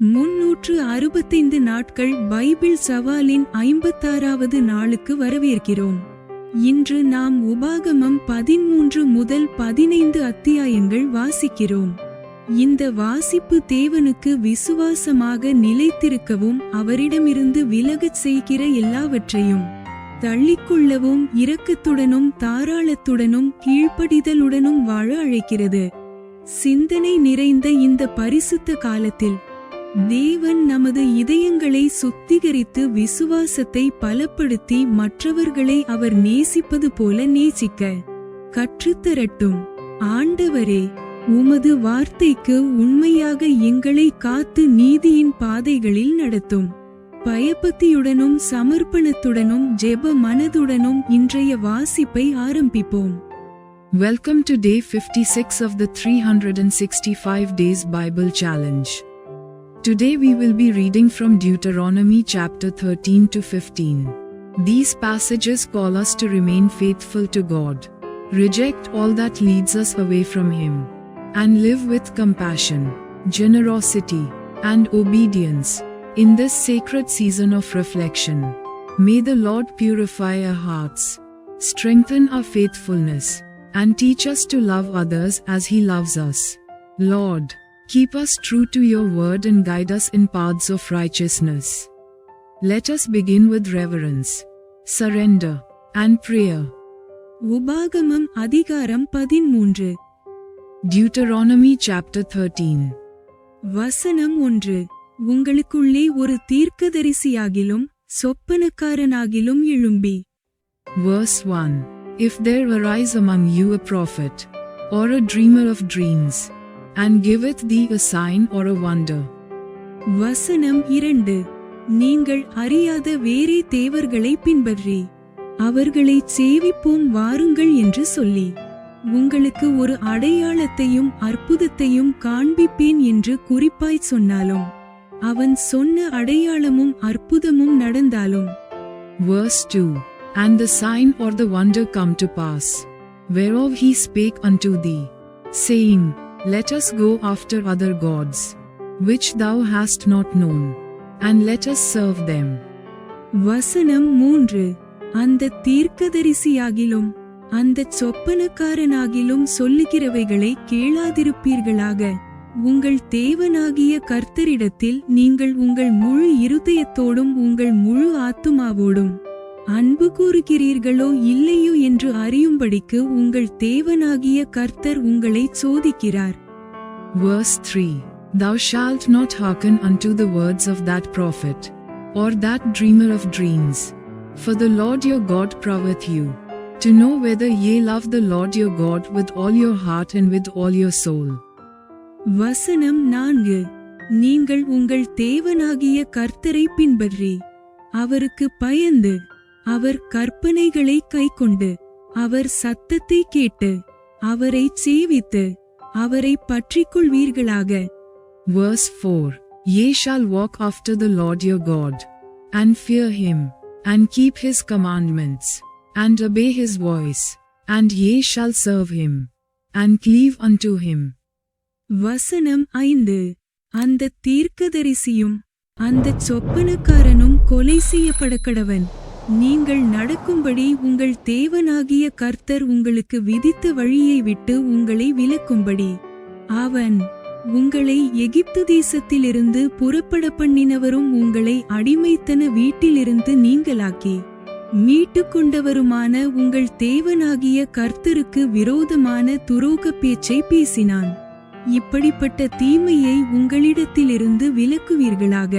365 நாட்கள் பைபிள் சவாலின் 56வது நாளுக்கு வரவேற்கிறோம். இன்று நாம் உபாகமம் 13 முதல் 15 அத்தியாயங்கள் வாசிக்கிறோம். இந்த வாசிப்பு தேவனுக்கு விசுவாசமாக நிலைத்திருக்கவும் அவரிடமிருந்து விலகச் செய்கிற எல்லாவற்றையும் தள்ளிக்கொள்ளவும் இரக்கத்துடனும் தாராளத்துடனும் கீழ்ப்படிதலுடனும் வாழ அழைக்கிறது. சிந்தனை நிறைந்த இந்த பரிசுத்த காலத்தில் தேவன் நமது இதயங்களை சுத்திகரித்து விசுவாசத்தை பலப்படுத்தி மற்றவர்களை அவர் நேசிப்பது போல நேசிக்க கற்றுத்தரட்டும். ஆண்டவரே, உமது வார்த்தைக்கு உண்மையாக எங்களை காத்து நீதியின் பாதைகளில் நடத்தும். பயபக்தியுடனும் சமர்ப்பணத்துடனும் ஜெப மனதுடனும் இன்றைய வாசிப்பை ஆரம்பிப்போம். Welcome to day 56 of the 365 days Bible challenge. Today we will be reading from Deuteronomy chapter 13 to 15. These passages call us to remain faithful to God, reject all that leads us away from Him, and live with compassion, generosity, and obedience in this sacred season of reflection. May the Lord purify our hearts, strengthen our faithfulness, and teach us to love others as He loves us. Lord, keep us true to your word and guide us in paths of righteousness. Let us begin with reverence, surrender, and prayer. உபாகமம் அதிகாரம் 13. Deuteronomy chapter 13. வசனம் 1. உங்களுக்குள்ளே ஒரு தீர்க்கதரிசியாகிலும் சொப்பனக்காரனாகிலும் எழும்பி. Verse 1. If there arise among you a prophet, or a dreamer of dreams, and giveth thee a sign or a wonder. வசனம் 2. நீங்கள் அறியாத வேறே தேவர்களை பின்பற்றி அவர்களைச் சேவிப்போம் வாருங்கள் என்று சொல்லி உங்களுக்கு ஒரு அடையாளத்தையும் அற்புதத்தையும் காண்பிப்பேன் என்று குறிப்பாய்ச் சொன்னாலும் அவன் சொன்ன அடையாளமும் அற்புதமும் நடந்தாலும். Verse 2. And the sign or the wonder come to pass, whereof he spake unto thee, saying, Let us go after other gods, which thou hast not known, and let us serve them. வசனம் 3. அந்த தீர்க்கதரிசியாகிலும் அந்த சொப்பனக்காரனாகிலும் சொல்லுகிறவைகளை கேளாதிருப்பீர்களாக. உங்கள் தேவனாகிய கர்த்தரிடத்தில் நீங்கள் உங்கள் முழு இருதயத்தோடும் உங்கள் முழு ஆத்துமாவோடும் அன்பு கூறுகிறீர்களோ இல்லையோ என்று அறியும்படிக்கு உங்கள் தேவனாகிய கர்த்தர் உங்களை சோதிக்கிறார். Verse 3. Thou shalt not hearken unto the words of that prophet, or that dreamer of dreams, for the Lord your God proveth you, to know whether ye love the Lord your God with all your heart and with all your soul. வசனம் 4. நீங்கள் உங்கள் தேவனாகிய கர்த்தரை பின்பற்றி அவருக்கு பயந்து அவர் கற்பனைகளை கைக்கொண்டு அவர் சத்தத்தை கேட்டு அவரை சேவித்து அவரை பற்றிக்கொள்வீர்களாக. Verse 4. Ye shall walk after the Lord your God, and fear Him, and keep His commandments, and obey His voice, and ye shall serve Him, and cleave unto Him. வசனம் 5. அந்த தீர்க்கதரிசியும் அந்த சொப்பனக்காரனும் கொலை செய்யப்படக்கடவன். நீங்கள் நடக்கும்படி உங்கள் தேவனாகிய கர்த்தர் உங்களுக்கு விதித்த வழியை விட்டு உங்களை விலக்கும்படி அவன் உங்களை எகிப்து தேசத்திலிருந்து புறப்பட பண்ணினவரும் உங்களை அடிமைத்தன வீட்டிலிருந்து நீங்களாக்கி மீட்டுக்கொண்டவருமான உங்கள் தேவனாகிய கர்த்தருக்கு விரோதமான துரோக பேச்சை பேசினான். இப்படிப்பட்ட தீமையை உங்களிடத்திலிருந்து விலக்குவீர்களாக.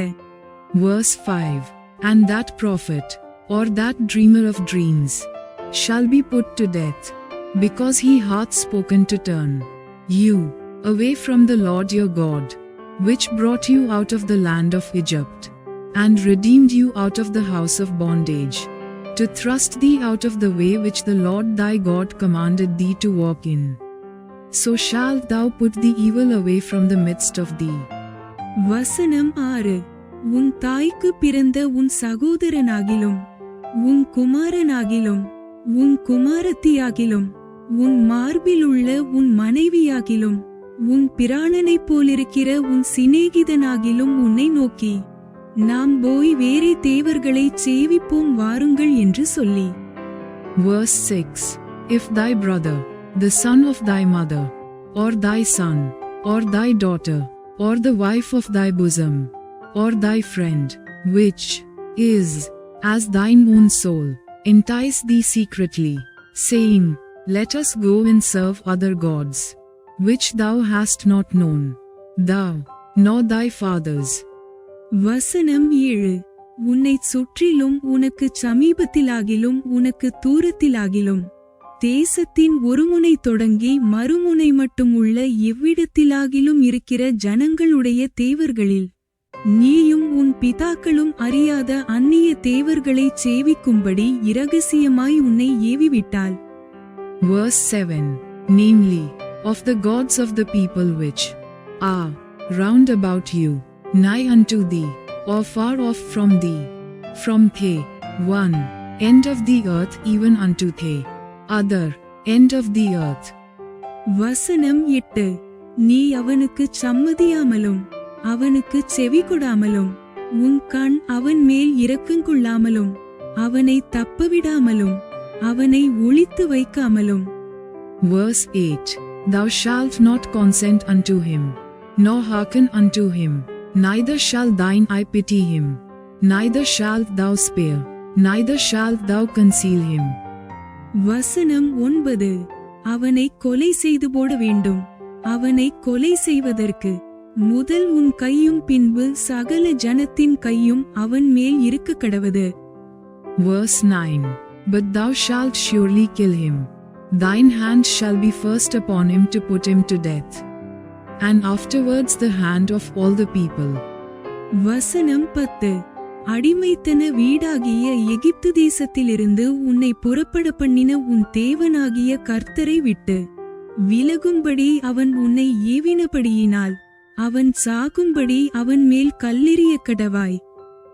Verse 5. And that prophet, or that dreamer of dreams, shall be put to death, because he hath spoken to turn you away from the Lord your God, which brought you out of the land of Egypt, and redeemed you out of the house of bondage, to thrust thee out of the way which the Lord thy God commanded thee to walk in. So shalt thou put the evil away from the midst of thee. வசனம் 6. உன் தாய்க்கு பிறந்த உன் சகோதரனாகிலும் உன் குமாரனாகிலும் உன் குமாரத்தியாகிலும் உன் மார்பிலுள்ள உன் மனைவியாகிலும் உன் பிராணனைப் போலிருக்கிற உன் சிநேகிதனாகிலும் உன்னை நோக்கி, நாம் போய் வேறே தேவர்களைச் சேவிப்போம் வாருங்கள் என்று சொல்லி. Verse 6. If thy brother, the son of thy mother, or thy son, or thy daughter, or the wife of thy bosom, or thy friend, which is as thine own soul, entice thee secretly, saying, Let us go and serve other gods, which thou hast not known, thou, nor thy fathers. வசனம் 7. உன்னைச் சுற்றிலும் உனக்குச் சமீபத்திலாகிலும் உனக்குத் தூரத்திலாகிலும் தேசத்தின் ஒருமுனை தொடங்கி மறுமுனை மட்டும் உள்ள எவ்விடத்திலாகிலும் இருக்கிற ஜனங்களுடைய தேவர்களில் நீயும் உன் பிதாக்களும் அறியாத அந்நிய தேவர்களைச் சேவிக்கும்படி இரகசியமாய் உன்னை ஏவிவிட்டாள். Verse 7. Namely, of the gods of the people which are round about you, nigh unto thee, or far off from thee, from the one end of the earth even unto the other end of the earth. வசனம் 8. நீ அவனுக்குச் சம்மதியாமலும் அவனுக்குச் செவி கொடாமலும் உன் கண் அவன் மேல் இரக்கங்கொள்ளாமலும் அவனை தப்பவிடாமலும் அவனை ஒளித்து வைக்காமலும். Verse 8. Thou shalt not consent unto him, nor hearken unto him, neither shall thine eye pity him, neither shalt thou spare, neither shalt thou conceal him. வசனம் 9. அவனை கொலை செய்து போட வேண்டும். அவனை கொலை செய்வதற்கு முதல் உன் கையும் பின்பு சகல ஜனத்தின் கையும் அவன் மேல் இருக்க கடவது. Verse 9. But thou shalt surely kill him, thine hand shall be first upon him to put him to death, and afterwards the hand of all the people. வசனம் 10. அடிமைத்தன வீடாகிய எகிப்து தேசத்திலிருந்து உன்னை புறப்பட பண்ணின உன் தேவனாகிய கர்த்தரை விட்டு விலகும்படி அவன் உன்னை ஏவினபடியினால் அவன் சாகும்படி அவன் மேல் கல்லெறிய கடவாய்.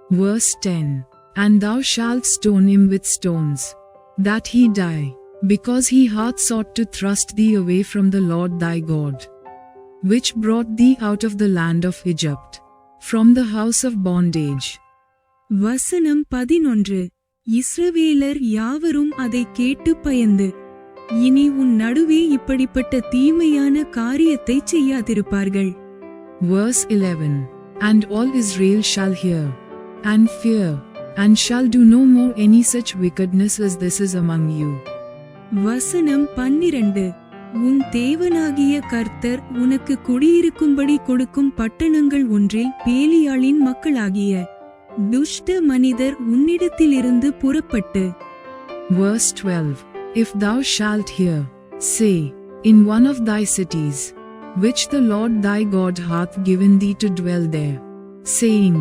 Verse 10. And thou shalt stone him with stones, that he die, because he hath sought to thrust thee away from the Lord thy God, which brought thee out of the land of Egypt, from the house of bondage. வசனம் 11. இஸ்ரவேலர் யாவரும் அதைக் கேட்டு பயந்து இனி உன் நடுவே இப்படிப்பட்ட தீமையான காரியத்தைச் செய்யாதிருப்பார்கள். Verse 11. And all Israel shall hear, and fear, and shall do no more any such wickedness as this is among you. வசனம் 12. உன் தேவனாகிய கர்த்தர் உனக்கு குடியிருக்கும்படி கொடுக்கும் பட்டணங்கள் ஒன்றில் பேலியாளின் மக்களாகிய துஷ்ட மனிதர் உன்னிடத்திலிருந்து புறப்பட்டு. Verse 12. If thou shalt hear, say, in one of thy cities, which the Lord thy God hath given thee to dwell there, saying.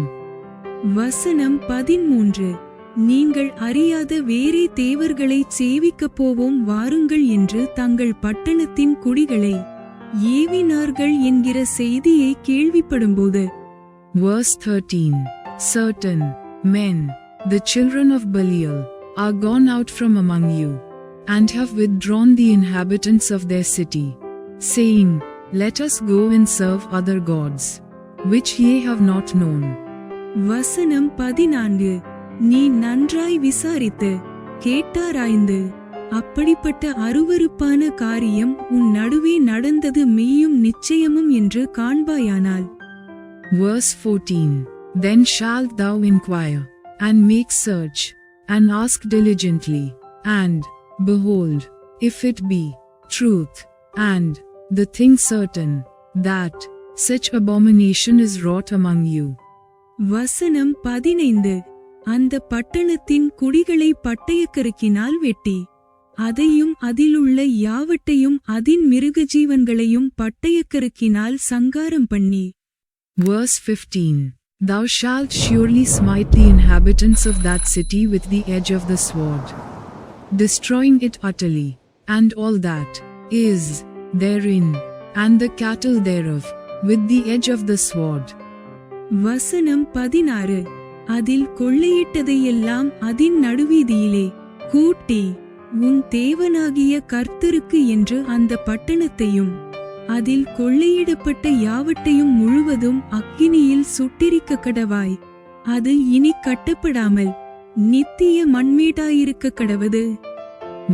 வசனம் 13. நீங்கள் அறியாத வேறே தேவர்களைச் சேவிக்கப் போவோம் வாருங்கள் என்று தங்கள் பட்டணத்தின் குடிகளை ஏவினார்கள் என்கிற செய்தியை கேள்விப்படும்போது. Verse 13. Certain men, the children of Belial, are gone out from among you, and have withdrawn the inhabitants of their city, saying, Let us go and serve other gods, which ye have not known. வசனம் 14. நீ நன்றாய் விசாரித்து கேட்டாராய்ந்து அப்படிப்பட்ட அருவருப்பான காரியம் உன் நடுவே நடந்தது மெய்யும் நிச்சயமும் என்று காண்பாயானால். Verse 14. Then shalt thou inquire, and make search, and ask diligently, and, behold, if it be truth, and the thing certain, that such abomination is wrought among you. வசனம் 15. அந்த பட்டணத்தின் குடிகளை பட்டயக்கருக்கினால் வெட்டி அதையும் அதிலுள்ள யாவட்டையும் அதின் மிருகஜீவன்களையும் பட்டயக்கருக்கினால் சங்காரம் பண்ணி. Verse 15. Thou shalt surely smite the inhabitants of that city with the edge of the sword, destroying it utterly, and all that is therein, and the cattle thereof, with the edge of the sword. வசனம் 16. அதில் கொள்ளையிட்டதையெல்லாம் அதின் நடுவீதியிலே கூட்டி உன் தேவனாகிய கர்த்தருக்கு என்று அந்த பட்டணத்தையும் அதில் கொள்ளையிடப்பட்ட யாவட்டையும் முழுவதும் அக்கினியில் சுட்டெரிக்க கடவாய். அது இனி கட்டப்படாமல் நித்திய மண்மேடாயிருக்க கடவது.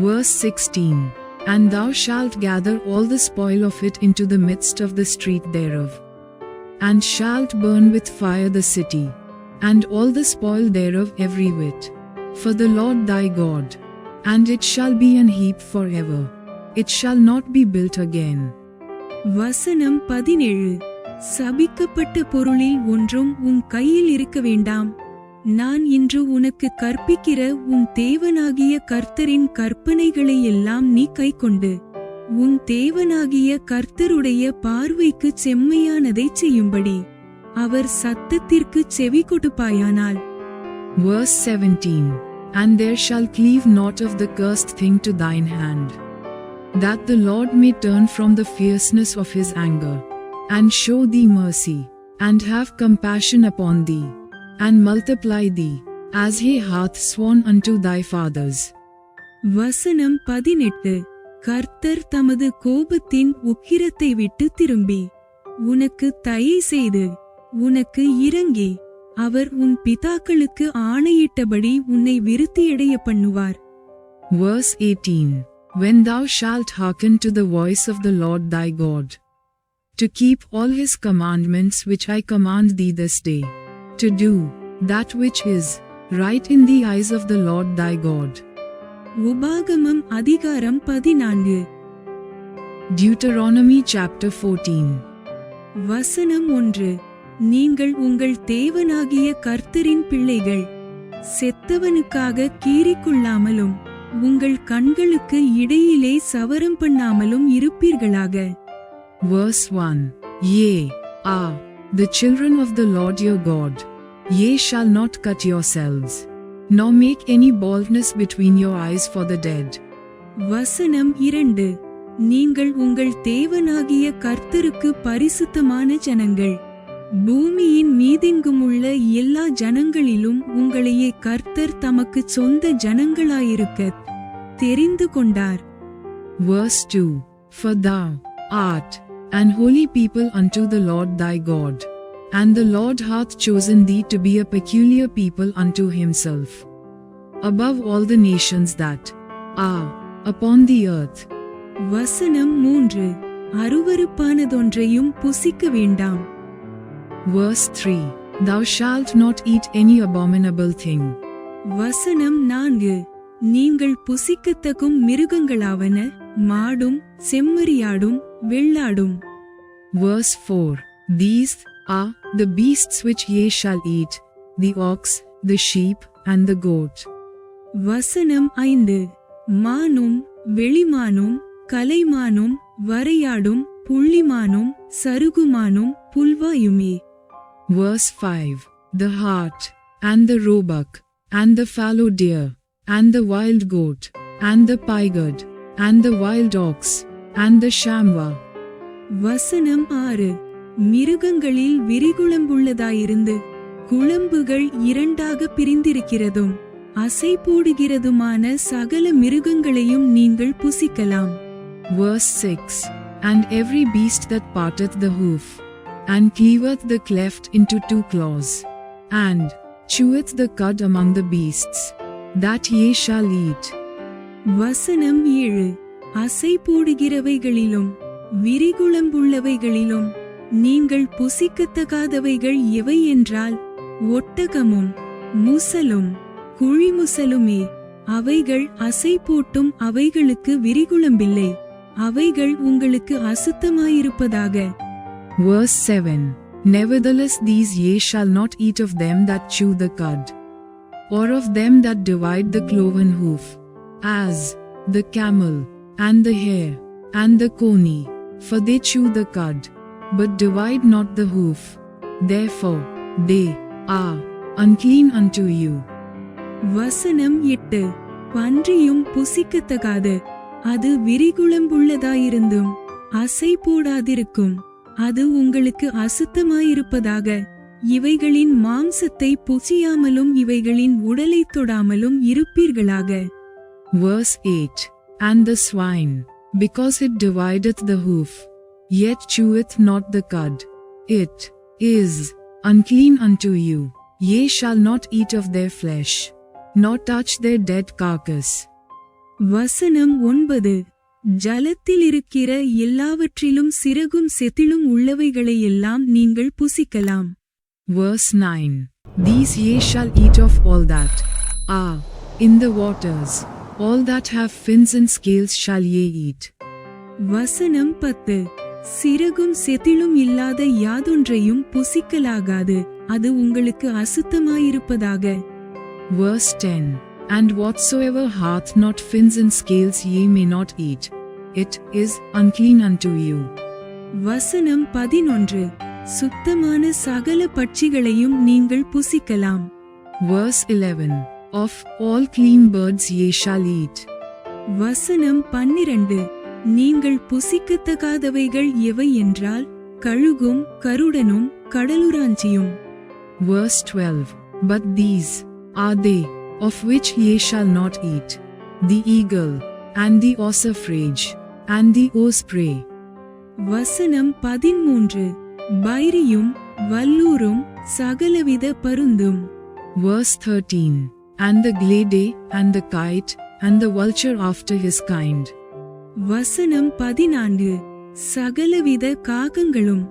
Verse 16. And thou shalt gather all the spoil of it into the midst of the street thereof, and shalt burn with fire the city, and all the spoil thereof every whit, for the Lord thy God. And it shall be an heap forever, it shall not be built again. வசனம் 17. சபிக்கப்பட்ட பொருளில் ஒன்றும் உன் கையில் இருக்க வேண்டாம். நான் இன்று உனக்கு கற்பிக்கிற உன் தேவனாகிய கர்த்தரின் கற்பனைகளை எல்லாம் நீ கைக்கொண்டு உன் தேவனாகிய கர்த்தருடைய பார்வைக்கு செம்மையானதைச் செய்யும்படி அவர் சத்தத்திற்கு செவி கொடுப்பாயானால். Verse 17. And there shall cleave not of the cursed thing to thine hand, that the Lord may turn from the fierceness of his anger, and show thee mercy, and have compassion upon thee, and multiply thee, as he hath sworn unto thy fathers. வசனம் 18. கர்த்தர் தமது கோபத்தின் உக்கிரத்தை விட்டு திரும்பி உனக்கு தயை செய்து உனக்கு இரங்கி அவர் உன் பிதாக்களுக்கு ஆணையிட்டபடி உன்னை விருத்தியடைய பண்ணுவார். Verse 18. When thou shalt hearken to the voice of the Lord thy God, to keep all his commandments which I command thee this day, to do that which is right in the eyes of the Lord thy God. உபாகமம் அதிகாரம் 14. Deuteronomy chapter 14. வசனம் 1. நீங்கள் உங்கள் தேவனாகிய கர்த்தரின் பிள்ளைகள் செத்தவனுக்காக கீறிக்கொள்ளாமலும் உங்கள் கண்களுக்கு இடையிலே சவரம் பண்ணாமலும் இருப்பீர்களாக. Verse 1. Ye are the children of the Lord your God. Ye shall not cut yourselves, nor make any baldness between your eyes for the dead. வசனம் 2. நீங்கள் உங்கள் தேவனாகிய கர்த்தருக்கு பரிசுத்தமான ஜனங்கள். பூமியின் மீதெங்குமுள்ள எல்லா ஜனங்களிலும் உங்களையே கர்த்தர் தமக்கு சொந்த ஜனங்களாயிருக்க தெரிந்து கொண்டார். Verse 2. For thou art an holy people unto the Lord thy God, and the Lord hath chosen thee to be a peculiar people unto himself, above all the nations that are upon the earth. வசனம் 3. அருவருப்பானதொன்றையும் புசிக்க வேண்டாம். Verse 3. Thou shalt not eat any abominable thing. வசனம் 4. நீங்கள் புசிக்கத்தகும் மிருகங்களாவன மாடும் செம்மறியாடும் வெள்ளாடும். Verse 4. These are the beasts which ye shall eat, the ox, the sheep, and the goat. வசனம் 5. மானும் வெளிமானும் கலைமானும் வரையாடும் புள்ளிமானும் சருகுமானும் புல்வாயுமே. Verse 5. The hart, and the roebuck, and the fallow deer, and the wild goat, and the pygod, and the wild ox, and the shamwa. வசனம் 6. மிருகங்களில் விரிகுளம்புள்ளதாயிருந்து குளம்புகள் இரண்டாக பிரிந்திருக்கிறதும் அசை போடுகிறதுமான சகல மிருகங்களையும் நீங்கள் புசிக்கலாம். Verse 6. And every beast that parteth the hoof, and cleaveth the cleft into 2 claws, and cheweth the cud among the beasts, that ye shall eat. வசனம் 7. அசை போடுகிறவைகளிலும் விரிகுளம்புள்ளவைகளிலும் நீங்கள் புசிக்கத்தகாதவைகள் எவை என்றால் ஒட்டகமும் முசலும் குழிமுசலுமே. அவைகள் அசை போட்டும் அவைகளுக்கு விரிகுளம்பில்லை, அவைகள் உங்களுக்கு அசுத்தமாயிருப்பதாக. Verse 7. Nevertheless these ye shall not eat of them that chew the cud, or of them that divide the cloven hoof, as the camel, and the hare, and the coney, for they chew the cud, but divide not the hoof. Therefore they are unclean unto you. வசனம் 8. பன்றியும் புசிக்கத்தகாது, அது விரிகுளம்புள்ளதாயிருந்தும் அசை போடாதிருக்கும், அது உங்களுக்கு அசுத்தமாயிருப்பதாக. இவைகளின் மாம்சத்தை புசியாமலும் இவைகளின் உடலை தொடாமலும் இருப்பீர்களாக. Verse 8. And the swine, because it divideth the hoof, yet cheweth not the cud. It is unclean unto you. Ye shall not eat of their flesh, nor touch their dead carcass. வசனம் 9. ஜலத்தில் இருக்கிற எல்லாவற்றிலும் சிறகும் செதிளும் உள்ளவைகளையெல்லாம் நீங்கள் புசிக்கலாம். Verse 9. These ye shall eat of all that are in the waters, all that have fins and scales shall ye eat. வசனம் 10. சிறகும் செதிளும் இல்லாத யாதொன்றையும் புசிக்கலாகாது, அது உங்களுக்கு அசுத்தமாயிருப்பதாக. Verse 10. And whatsoever hath not fins and scales ye may not eat, it is unclean unto you. வசனம் 11. சுத்தமான சகல பட்சிகளையும் நீங்கள் புசிக்கலாம். Verse 11. Of all clean birds ye shall eat. வசனம் 12. நீங்கள் புசிக்கத்தகாதவைகள் எவை என்றால் கழுகும் கருடனும் கடலுராஞ்சியும். Verse 12. But these are they of which ye shall not eat, the eagle, and the ossifrage, and the osprey. வசனம் 13. பைரியும் வல்லூரும் சகலவித பருந்தும். Verse 13. And the glade, and the kite, and the vulture after his kind. வசனம் 14. சகலவித காகங்களும்.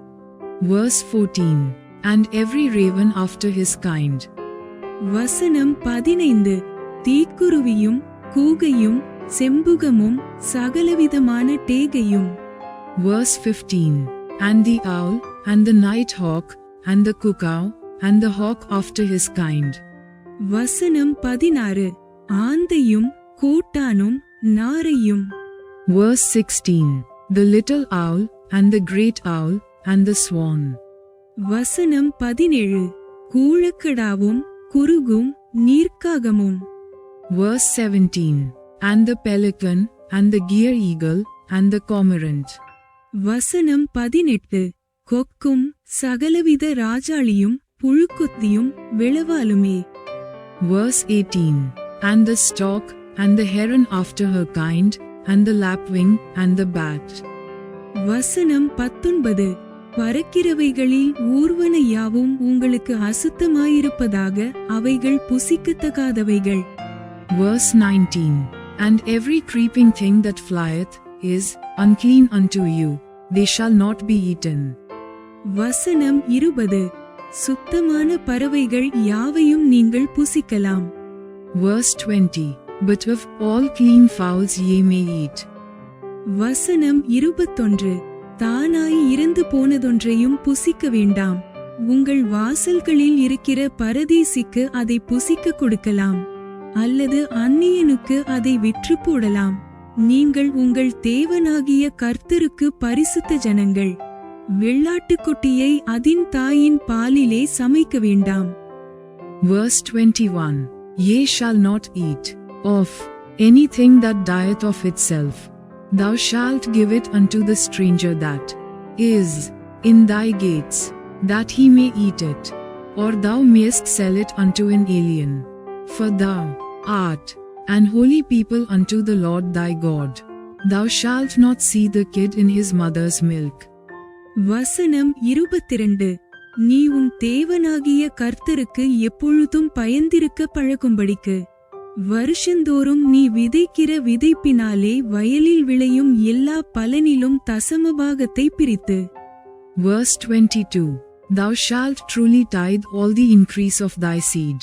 Verse 14. And every raven after his kind. வசனம் 15. தீக்குருவியும் கூகையும் செம்புகமும் சகலவிதமான டேகையும். Verse 15. And the owl, and the night hawk, and the cuckoo, and the hawk after his kind. வசனம் 16. ஆந்தையும் கூட்டானும் நாரையும். Verse 16. The little owl, and the great owl, and the swan. வசனம் 17. கூழக்கடாவும் குருகும் நீர்க்காகமும். Verse 17. And the pelican, and the gier eagle, and the cormorant. வசனம் 18. கொக்கும் சகலவித ராஜாளியும் புழுக்குத்தியும் விளவாலுமே. Verse 18. And the stork, and the heron after her kind, and the lapwing, and the bat. வசனம் 19. பறக்கிறவைகளில் ஊர்வன யாவும் உங்களுக்கு அசுத்தமாயிருப்பதாக, அவைகள் புசிக்கத்தகாதவைகள். Verse 19. And every creeping thing that flieth is unclean unto you, they shall not be eaten. வசனம் 20. சுத்தமான பறவைகள் யாவையும் நீங்கள் புசிக்கலாம். Verse 20. But of all clean fowls ye may eat. வசனம் 21. தானாய் இறந்து போனதொன்றையும் புசிக்க வேண்டாம். உங்கள் வாசல்களில் இருக்கிற பரதேசிக்கு அதை புசிக்க கொடுக்கலாம், அல்லது அந்நியனுக்கு அதை விற்று போடலாம். நீங்கள் உங்கள் தேவனாகிய கர்த்தருக்கு பரிசுத்த ஜனங்கள். வெள்ளாட்டுக்குட்டியை அதின் தாயின் பாலிலே சமைக்க வேண்டாம். Verse 21. Ye shall not eat of anything that dieth of itself. Thou shalt give it unto the stranger that is in thy gates, that he may eat it, or thou mayest sell it unto an alien. For thou art an holy people unto the Lord thy God. Thou shalt not see the kid in his mother's milk. வசனம் 22. நீ உன் தேவனாகிய கர்த்தருக்கு எப்பொழுதும் பயந்திருக்க பழகும்படிக்கு வருஷந்தோறும் நீ விதைக்கிற விதைப்பினாலே வயலில் விளையும் எல்லா பலனிலும் தசமபாகத்தை பிரித்து. Verse 22. Thou shalt truly tithe all the increase of thy seed,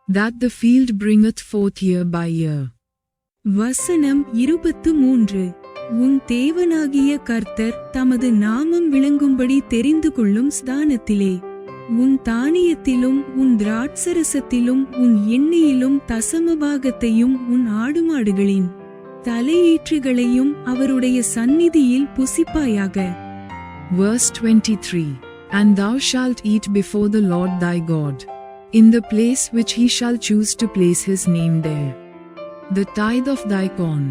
that the field bringeth forth year by year. வசனம் 23. உன் தேவனாகிய கர்த்தர் தமது நாமம் விளங்கும்படி தெரிந்து கொள்ளும் ஸ்தானத்திலே உன் தானியத்திலும் உன் திராட்சரசத்திலும் உன் எண்ணெயிலும் தசமபாகத்தையும் உன் ஆடுமாடுகளின் தலையீற்றுகளையும் அவருடைய சந்நிதியில் புசிப்பாயாக. Verse 23. And thou shalt eat before the Lord thy God, in the place which he shall choose to place his name there, the tithe of thy corn,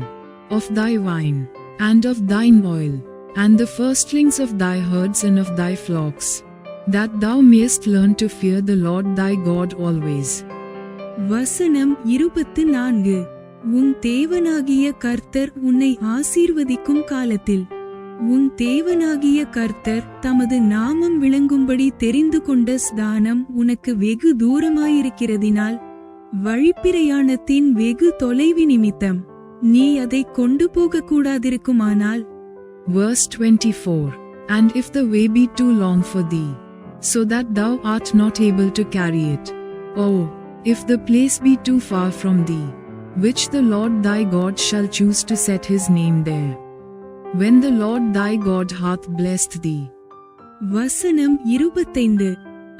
of thy wine, and of thine oil, and the firstlings of thy herds and of thy flocks, that thou mayest learn to fear the Lord thy God always. வசனம் 24. உன் தேவனாகிய கர்த்தர் உன்னை ஆசீர்வதிக்கும் காலத்தில் உன் தேவனாகிய கர்த்தர் தமது நாமம் விளங்கும்படி தெரிந்து கொண்ட ஸ்தானம் உனக்கு வெகு தூரமாயிருக்கிறதினால் வழிப்பிரயாணத்தின் வெகு தொலைவி நிமித்தம் நீ அதை கொண்டு போக கூடாதிருக்குமானால். Verse 24. And if the way be too long for thee, so that thou art not able to carry it, oh, if the place be too far from thee, which the Lord thy God shall choose to set his name there, when the Lord thy God hath blessed thee. வசனம் 25.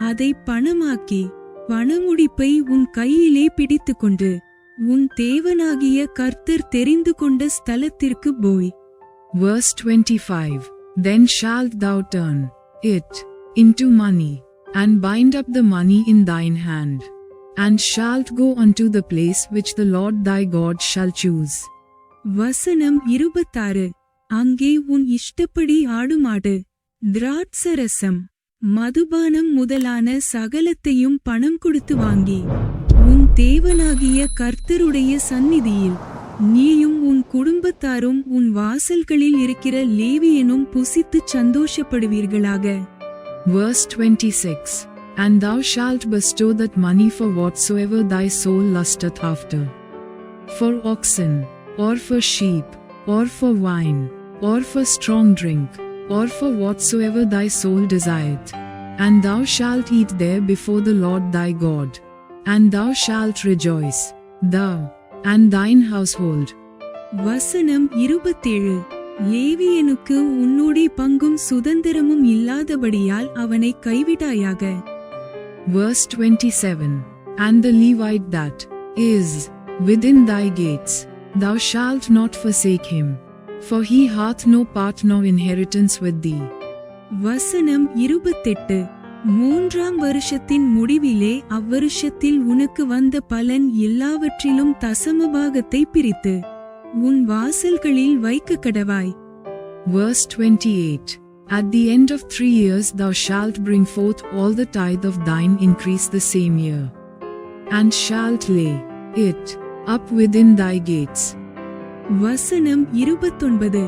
அதை பணமாக்கி பணமுடிப்பை உன் கையிலே பிடித்துக்கொண்டு உன் தேவனாகிய கர்த்தர் தெரிந்து கொண்ட ஸ்தலத்திற்கு போய். Verse 25. Then shalt thou turn it into money, and bind up the money in thine hand, and shalt go unto the place which the Lord thy God shall choose. வசனம் 26. அங்கே உன் இஷ்டப்படி ஆடுமாடு, திராட்சரசம், மதுபானம் முதலான சகலத்தையும் பணம் கொடுத்து வாங்கி உன் தேவனாகிய கர்த்தருடைய சந்நிதியில் நீயும் உன் குடும்பத்தாரும் உன் வாசல்களில் இருக்கிற லேவியனும் புசித்துச் சந்தோஷப்படுவீர்களாக. Verse 26. And thou shalt bestow that money for whatsoever thy soul lusteth after, for oxen, or for sheep, or for wine, or for strong drink, or for whatsoever thy soul desireth. And thou shalt eat there before the Lord thy God, and thou shalt rejoice, thou and thine household. வசனம் 27. லேவியனுக்கு உன்னோடே பங்கும் சுதந்திரமும் இல்லாதபடியால் அவனை கைவிடாயாக. Verse 27. And the Levite that is within thy gates, thou shalt not forsake him, for he hath no part nor inheritance with thee. வசனம் 28. 3ஆம் வருஷத்தின் முடிவிலே அவ்வருஷத்தில் உனக்கு வந்த பலன் எல்லாவற்றிலும் தசமபாகத்தை பிரித்து உன் வாசல்களில் வைக்க கடவாய். Verse 28. At the end of 3 years thou shalt bring forth all the tithe of thine increase the same year, and shalt lay it up within thy gates. வசனம் 29.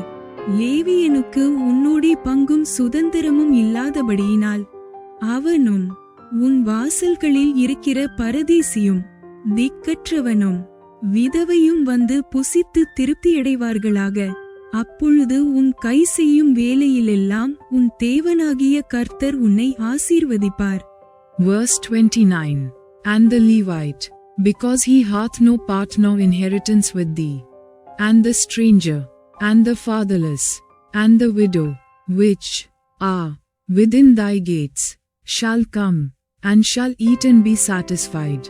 லேவியனுக்கு உன்னோடே பங்கும் சுதந்திரமும் இல்லாதபடியினால் அவனும் உன் வாசல்களில் இருக்கிற பரதேசியும் திக்கற்றவனும் விதவையும் வந்து புசித்து திருப்தியடைவார்களாக. அப்பொழுது உன் கை செய்யும் வேலையிலெல்லாம் உன் தேவனாகிய கர்த்தர் உன்னை ஆசீர்வதிப்பார். Verse 29. And the Levite, because he hath no part nor inheritance with thee, and the stranger, and the fatherless, and the widow, which are within thy gates, shall come, and shall eat and be satisfied,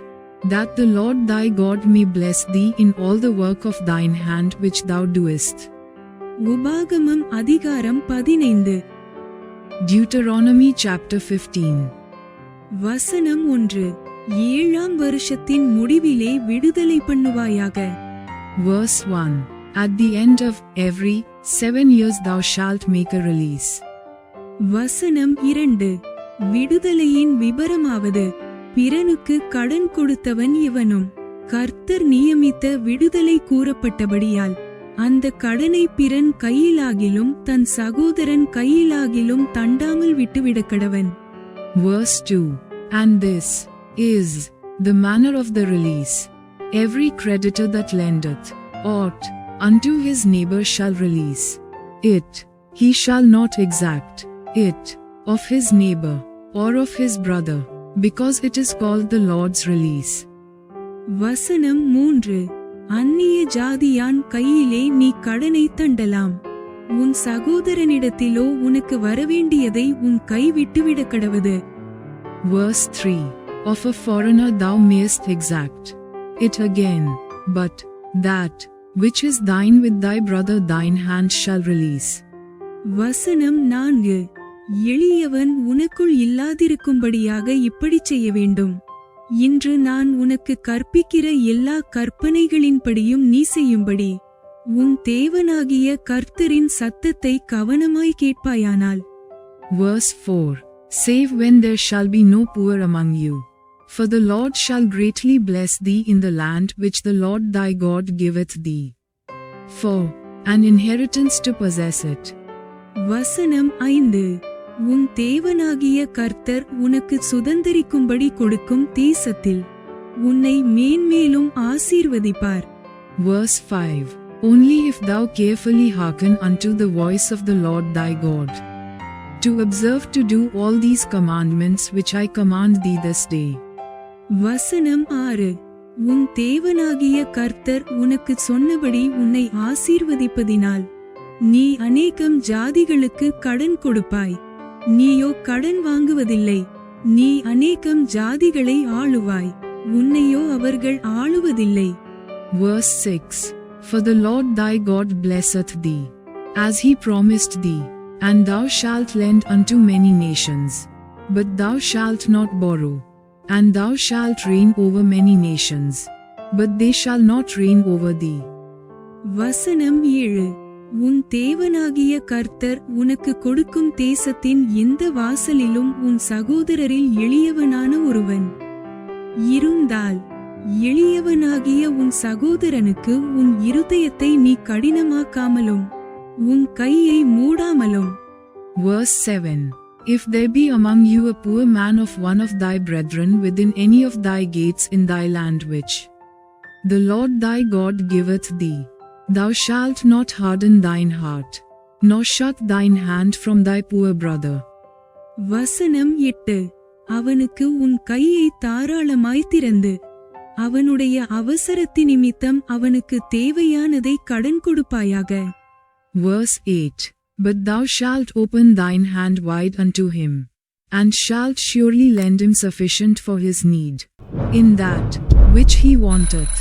that the Lord thy God may bless thee in all the work of thine hand which thou doest. உபாகமம் அதிகாரம் 15. Deuteronomy chapter 15. வசனம் 1. 7ஆம் வருஷத்தின் முடிவிலே விடுதலை பண்ணுவாயாக. Verse 1. At the end of every 7 years thou shalt make a release. வசனம் 2. விடுதலையின் விபரமாவது, பிறனுக்கு கடன் கொடுத்தவன் இவனும் கர்த்தர் நியமித்த விடுதலை கூறப்பட்டபடியால் அந்த கடனை பிறன் கையிலாகிலும் தன் சகோதரன் கையிலாகிலும் தண்டாமல் விட்டுவிடக்கடவன். Verse 2. And this is the manner of the release. Every creditor that lendeth aught unto his neighbor shall release it. He shall not exact it of his neighbor or of his brother, because it is called the Lord's release. வசனம் 3. அந்நிய ஜாதியான் கையிலே நீ கடனை தண்டலாம், உன் சகோதரனிடத்திலோ உனக்கு வரவேண்டியதை உன் கை விட்டுவிட கடவது. Verse 3. Of a foreigner thou mayest exact it again, but that which is thine with thy brother thine hand shall release. வசனம் 4. எளியவன் உனக்குள் இல்லாதிருக்கும்படியாக இப்படிச் செய்ய வேண்டும். இன்று நான் உனக்கு கற்பிக்கிற எல்லா கற்பனைகளின்படியும் நீ செய்யும்படி உன் தேவனாகிய கர்த்தரின் சத்தத்தை கவனமாய் கேட்பாயானால். Verse 4. Save when there shall be no poor among you, for the Lord shall greatly bless thee in the land which the Lord thy God giveth thee, for an inheritance to possess it. வசனம் 5. உன் தேவனாகிய கர்த்தர் உனக்கு சுதந்தரிக்கும்படி கொடுக்கும் தேசத்தில் உன்னை மேன்மேலும் ஆசீர்வதிப்பார். Verse 5. Only if thou carefully hearken unto the voice of the Lord thy God, to observe to do all these commandments which I command thee this day. வசனம் 6. உன் தேவனாகிய கர்த்தர் உனக்கு சொன்னபடி உன்னை ஆசீர்வதிப்பதினால் நீ அநேகம் ஜாதிகளுக்கு கடன் கொடுப்பாய். நீயோ கடன் வாங்குவதில்லை. நீ அநேகம் ஜாதிகளை ஆளுவாய். உன்னையோ அவர்கள் ஆளுவதில்லை. Verse 6. For the Lord thy God blesseth thee, as he promised thee, and thou shalt lend unto many nations, but thou shalt not borrow. And thou shalt reign over many nations, but they shall not reign over thee. வசனம் 7. உன் தேவனாகிய கர்த்தர் உனக்கு கொடுக்கும் தேசத்தின் எந்த வாசலிலும் உன் சகோதரரில் எளியவனான ஒருவன் இருந்தால், எளியவனாகிய உன் சகோதரனுக்கு உன் இருதயத்தை நீ கடினமாக்காமலும் உன் கையை மூடாமலும். Verse 7. If there be among you a poor man of one of thy brethren within any of thy gates in thy land which the Lord thy God giveth thee, thou shalt not harden thine heart, nor shut thine hand from thy poor brother. வசனம் 8. அவனுக்கு உன் கையை தாராளமாய் திறந்து அவனுடைய அவசரத்தி நிமித்தம் அவனுக்கு தேவையானதை கடன் கொடுப்பாயாக. Verse 8. But thou shalt open thine hand wide unto him, and shalt surely lend him sufficient for his need, in that which he wanteth.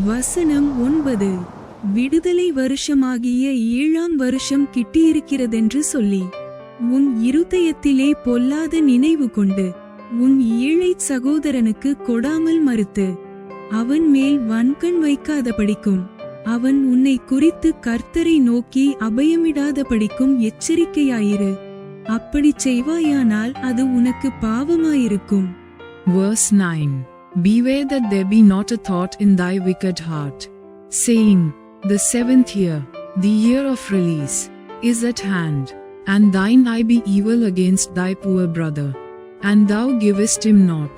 வசனம் 9. விடுதலை வருஷமாகிய 7ஆம் வருஷம் கிட்டியிருக்கிறதென்று சொல்லி உன் இருதயத்திலே பொல்லாத நினைவு கொண்டு உன் ஏழை சகோதரனுக்கு கொடாமல் மறுத்து அவன் மேல் வன்கண் வைக்காதபடிக்கும் அவன் உன்னை குறித்து கர்த்தரை நோக்கி அபயமிடாதபடிக்கும் எச்சரிக்கையாயிரு. அப்படிச் செய்வாயானால் அது உனக்கு பாவமாயிருக்கும். Verse 9. Beware that there be not a thought in thy wicked heart, saying, The 7th year, the year of release, is at hand, and thine eye be evil against thy poor brother, and thou givest him not,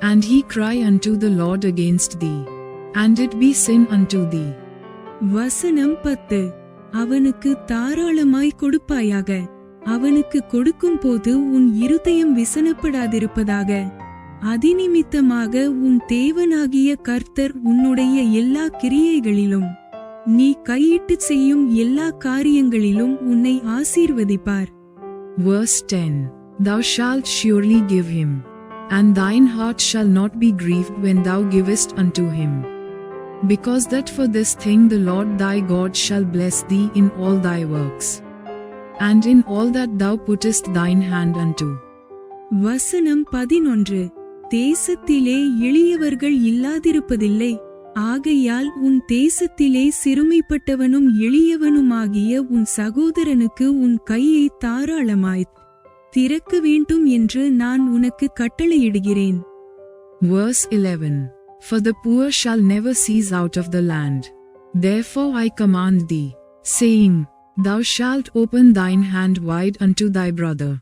and he cry unto the Lord against thee, and it be sin unto thee. வசனம் 10. அவனுக்கு தாராளமாய் கொடுப்பாயாக. அவனுக்கு கொடுக்கும் போது உன் இருதயம் விசனப்படாதிருப்பதாக. அதிநிமித்தமாக உன் தேவனாகிய கர்த்தர் உன்னுடைய எல்லா கிரியைகளிலும் நீ கையிட்டு செய்யும் எல்லா காரியங்களிலும் உன்னை ஆசீர்வதிப்பார். Verse 10. Thou shalt surely give him, and thine heart shall not be grieved when thou givest unto him. Because that for this thing the Lord thy God shall bless thee in all thy works, and in all that thou puttest thine hand unto. வசனம் 11. தேசத்திலே எளியவர்கள் இல்லாதிருப்பதில்லை. ஆகையால் உன் தேசத்திலே சிறுமைப்பட்டவனும் எளியவனுமாகிய உன் சகோதரனுக்கு உன் கையை தாராளமாய்த் திறக்க வேண்டும் என்று நான் உனக்கு கட்டளையிடுகிறேன். Verse 11. For the poor shall never cease out of the land. Therefore I command thee, saying, Thou shalt open thine hand wide unto thy brother,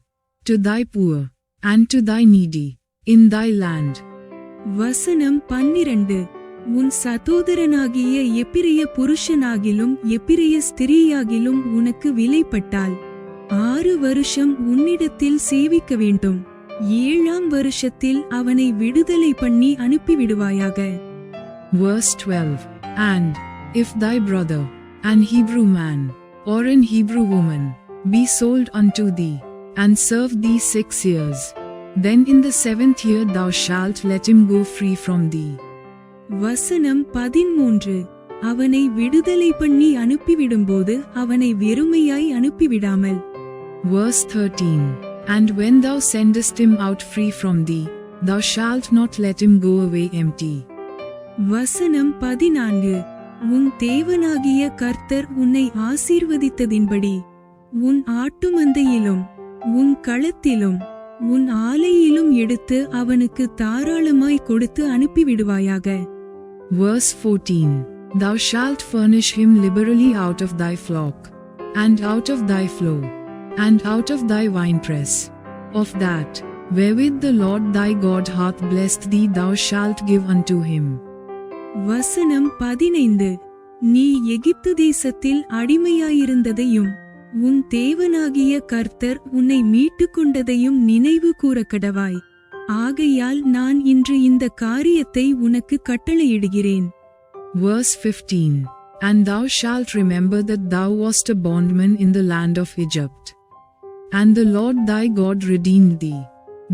to thy poor, and to thy needy, in thy land. வசனம் 12. உன் சகோதரனாகிய எபிரெய புருஷனாகிலும் எபிரெய ஸ்திரீயாகிலும் உனக்கு விலைப்பட்டால் 6 வருஷம் உன்னிடத்தில் சேவிக்க வேண்டும். 7ஆம் வருஷத்தில் அவனை விடுதலை பண்ணி அனுப்பிவிடுவாயாக. Verse 12. And if thy brother, an Hebrew man, or an Hebrew woman, be sold unto thee, and serve thee 6 years, then in the 7th year thou shalt let him go free from thee. வசனம் 13. அவனை விடுதலை பண்ணி அனுப்பிவிடும்போது அவனை வெறுமையாய் அனுப்பிவிடாமல். Verse 13. And when thou sendest him out free from thee, thou shalt not let him go away empty. வசனம் 14. உன் தேவனாகிய கர்த்தர் உன்னை ஆசீர்வதித்ததின்படி உன் ஆட்டுமந்தையிலும் உன் களத்திலும் உன் ஆலையிலும் எடுத்து அவனுக்கு தாராளமாய் கொடுத்து அனுப்பிவிடுவாயாக. Verse 14. Thou shalt furnish him liberally out of thy flock, and out of thy flow, and out of thy winepress, of that wherewith the Lord thy God hath blessed thee thou shalt give unto him. வசனம் 15. நீ எகிப்து தேசத்தில் அடிமையாயிருந்ததையும் உன் தேவனாகிய கர்த்தர் உன்னை மீட்டுக் கொண்டதையும் நினைவு கூறக்கடவாய். ஆகையால் நான் இன்று இந்த காரியத்தை உனக்கு கட்டளையிடுகிறேன். Verse 15. And thou shalt remember that thou wast a bondman in the land of Egypt, and the Lord thy God redeemed thee.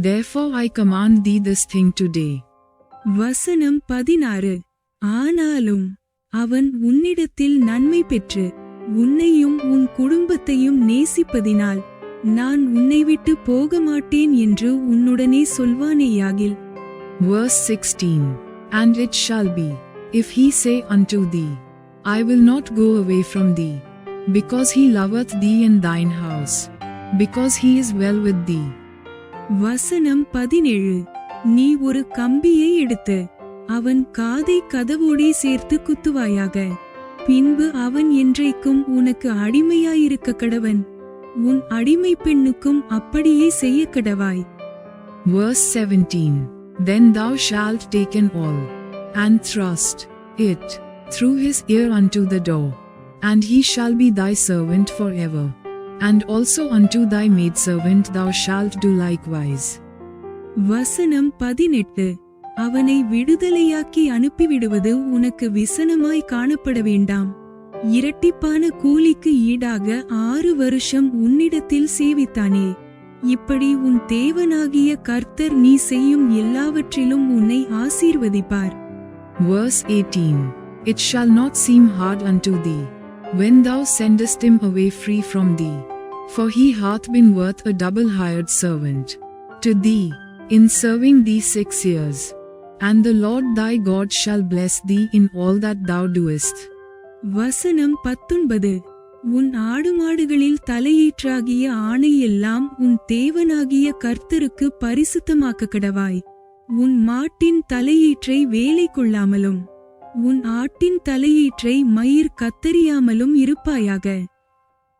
Therefore I command thee this thing today. வசனம் 16. ஆனாலும் அவன் உன்னிடத்தில் நன்மை பெற்று உன்னையும் உன் குடும்பத்தையும் நேசிப்பதினால் நான் உன்னை விட்டு போக மாட்டேன் என்று உன்னுடனே சொல்வானேயாகில். Verse 16. And it shall be, if he say unto thee, I will not go away from thee, because he loveth thee and thine house, because he is well with thee. வசனம் 17. நீ ஒரு கம்பியை எடுத்து அவன் காதை கதவோடே சேர்த்து குத்துவாயாக. பின்பு அவன் என்றைக்கும் உனக்கு அடிமையாயிருக்க கடவன். உன் அடிமை பெண்ணுக்கும் அப்படியே செய்ய கடவாய். Verse 17. Then thou shalt take an awl, and thrust it through his ear unto the door, and he shall be thy servant forever. And also unto thy maidservant thou shalt do likewise. வசனம் 18. அவனை விடுதலையாக்கி அனுப்பிவிடுவது உனக்கு விசனமாய் காணப்பட வேண்டாம். இரட்டிப்பான கூலிக்கு ஈடாக 6 வருஷம் உன்னிடத்தில் சேவித்தானே. இப்படி உன் தேவனாகிய கர்த்தர் நீ செய்யும் எல்லாவற்றிலும் உன்னை ஆசீர்வதிப்பார். Verse 18. It shall not seem hard unto thee, when thou sendest him away free from thee, for he hath been worth a double hired servant to thee, in serving thee 6 years. And the Lord thy God shall bless thee in all that thou doest. வசனம் 19. உன் ஆடுமாடுகளில் தலையீற்றாகிய ஆணையெல்லாம் உன் தேவனாகிய கர்த்தருக்கு பரிசுத்தமாக்க கடவாய். உன் மாட்டின் தலையீற்றை வேலை கொள்ளாமலும் உன் ஆட்டின் தலையீற்றை மயிர் கத்தறியாமலும் இருப்பாயாக.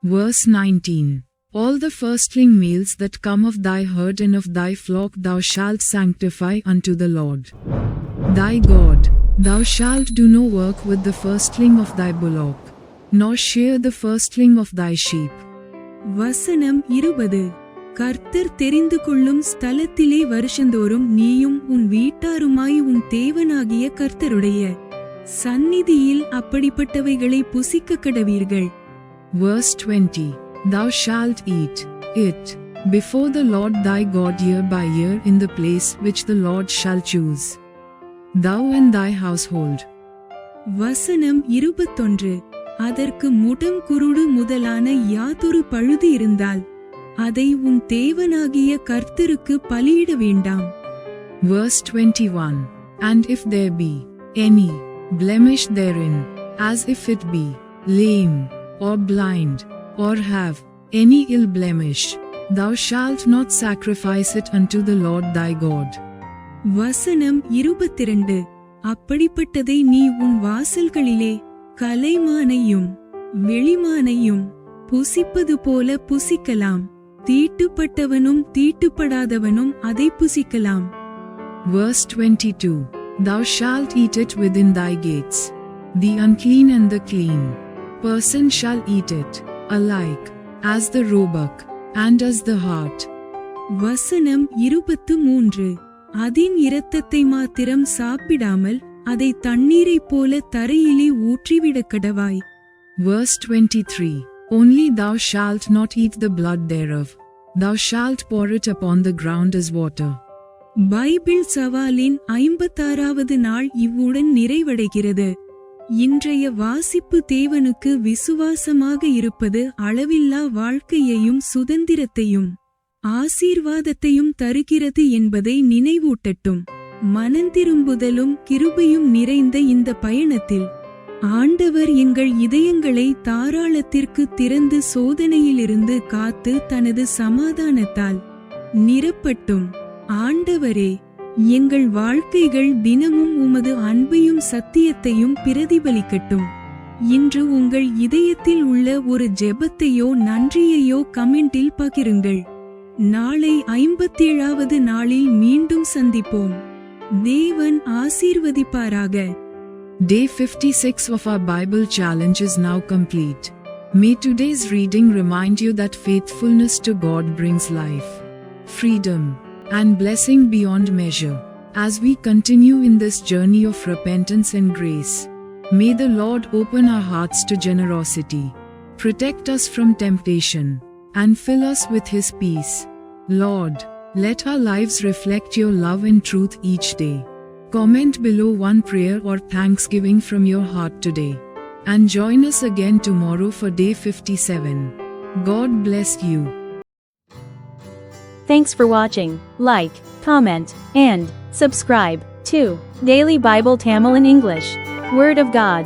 Verse 19. All the firstling males that come of thy herd and of thy flock thou shalt sanctify unto the Lord thy God. Thou shalt do no work with the firstling of thy bullock, nor shear the firstling of thy sheep. வசனம் 20. கர்த்தர் தெரிந்து கொள்ளும் ஸ்தலத்திலே வருஷந்தோறும் நீயும் உன் வீட்டாருமாய் உன் தேவனாகிய கர்த்தருடைய சந்நிதியில் அப்படிப்பட்டவைகளை புசிக்க கடவீர்கள். Verse 20. Thou shalt eat it before the Lord thy God year by year in the place which the Lord shall choose, thou and thy household. வசனம் 21. அதற்கு முடம் குருடு முதலான யாதொரு பழுது இருந்தால் அதை உன் தேவனாகிய கர்த்தருக்கு பலியிட வேண்டாம். Verse 21. And if there be any blemish therein, as if it be lame, or blind, or have any ill blemish, thou shalt not sacrifice it unto the Lord thy God. வசனம் 22. அப்படிப்பட்டதை நீ உன் வாசல்களிலே கலைமானையும் வெளிமானையும் புசிப்பது போல புசிக்கலாம். தீட்டுப்பட்டவனும் தீட்டுப்படாதவனும் அதை புசிக்கலாம். Verse 22. Thou shalt eat it within thy gates. The unclean and the clean person shall eat it, alike, as the roebuck, and as the hart. வசனம் 23. அதின் இரத்தத்தை மாத்திரம் சாப்பிடாமல் அதை தண்ணீரைப் போல தரையிலே ஊற்றிவிடக் கடவாய். Verse 23. Only thou shalt not eat the blood thereof, thou shalt pour it upon the ground as water. Bible சவாலின் 56வது நாள் இவ்வுடன் நிறைவடைகிறது. இன்றைய வாசிப்பு தேவனுக்கு விசுவாசமாக இருப்பது அளவில்லா வாழ்க்கையையும் சுதந்திரத்தையும் ஆசீர்வாதத்தையும் தருகிறது என்பதை நினைவூட்டட்டும். மனந்திரும்புதலும் கிருபையும் நிறைந்த இந்த பயணத்தில் ஆண்டவர் எங்கள் இதயங்களை தாராளத்திற்கு திறந்து சோதனையிலிருந்து காத்து தனது சமாதானத்தால் நிரப்பட்டும். ஆண்டவரே, எங்கள் வாழ்க்கைகள் தினமும் உமது அன்பையும் சத்தியத்தையும் பிரதிபலிக்கட்டும். இன்று உங்கள் இதயத்தில் உள்ள ஒரு ஜெபத்தையோ நன்றியையோ கமெண்டில் பகிருங்கள். நாளை 57வது நாளில் மீண்டும் சந்திப்போம். தேவன் ஆசீர்வதிப்பாராக. Day 56 of our Bible challenge is now complete. May today's reading remind you that faithfulness to God brings life, freedom, and blessing beyond measure. As we continue in this journey of repentance and grace, may the Lord open our hearts to generosity, protect us from temptation, and fill us with His peace. Lord, let our lives reflect your love and truth each day. Comment below one prayer or thanksgiving from your heart today. And join us again tomorrow for day 57. God bless you. Thanks for watching. Like, comment, and subscribe to Daily Bible Tamil in English. Word of God.